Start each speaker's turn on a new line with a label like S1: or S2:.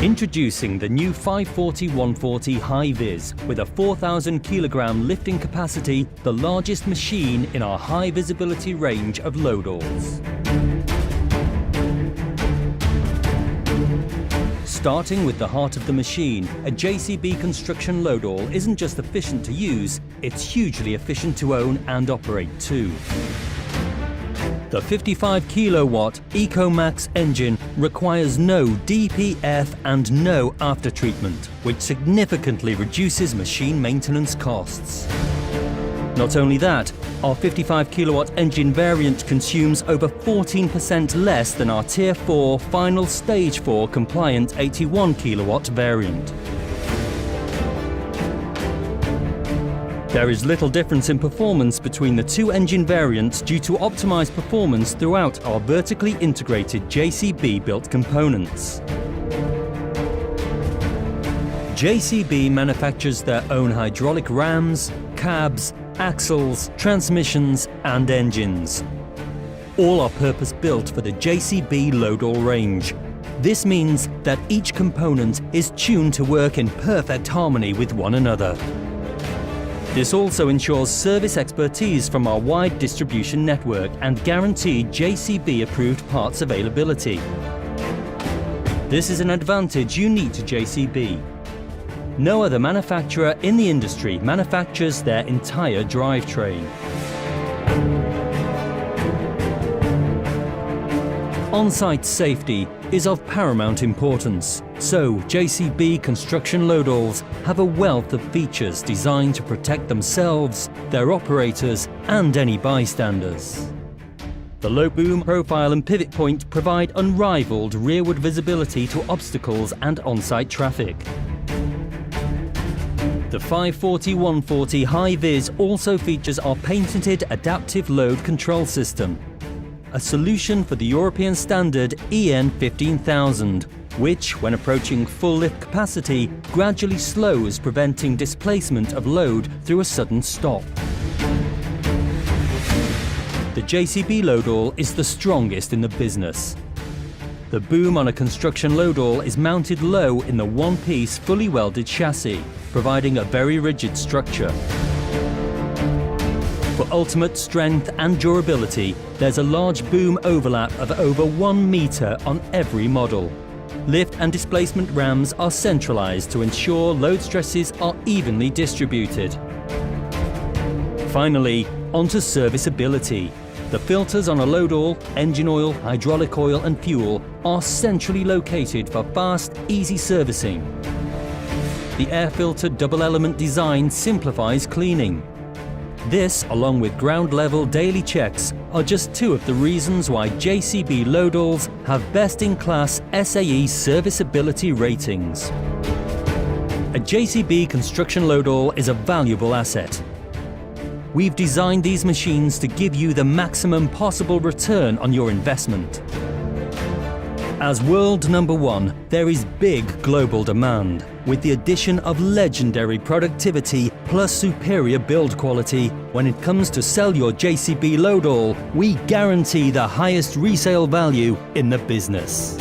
S1: Introducing the new 540-140 High-Vis with a 4,000 kilogram lifting capacity, the largest machine in our high visibility range of load-alls. Starting with the heart of the machine, a JCB construction load-all isn't just efficient to use, it's hugely efficient to own and operate too. The 55 kilowatt EcoMax engine requires no DPF and no aftertreatment, which significantly reduces machine maintenance costs. Not only that, our 55 kilowatt engine variant consumes over 14% less than our Tier 4 final Stage 4 compliant 81 kilowatt variant. There is little difference in performance between the two engine variants due to optimized performance throughout our vertically integrated JCB-built components. JCB manufactures their own hydraulic rams, cabs, axles, transmissions and engines. All are purpose-built for the JCB load-all range. This means that each component is tuned to work in perfect harmony with one another. This also ensures service expertise from our wide distribution network and guaranteed JCB-approved parts availability. This is an advantage unique to JCB. No other manufacturer in the industry manufactures their entire drivetrain. On-site safety is of paramount importance, so JCB construction load-alls have a wealth of features designed to protect themselves, their operators and any bystanders. The low boom profile and pivot point provide unrivaled rearward visibility to obstacles and on-site traffic. The 540-140 High-Vis also features our patented adaptive load control system, a solution for the European standard EN 15000, which, when approaching full lift capacity, gradually slows, preventing displacement of load through a sudden stop. The JCB load-all is the strongest in the business. The boom on a construction load-all is mounted low in the one-piece fully welded chassis, providing a very rigid structure. For ultimate strength and durability, there's a large boom overlap of over 1 meter on every model. Lift and displacement rams are centralized to ensure load stresses are evenly distributed. Finally, onto serviceability. The filters on a load-all, engine oil, hydraulic oil and fuel are centrally located for fast, easy servicing. The air-filter double-element design simplifies cleaning. This, along with ground-level daily checks, are just two of the reasons why JCB load-alls have best-in-class SAE serviceability ratings. A JCB construction load-all is a valuable asset. We've designed these machines to give you the maximum possible return on your investment. As world number one, there is big global demand. With the addition of legendary productivity plus superior build quality, when it comes to sell your JCB load-all, we guarantee the highest resale value in the business.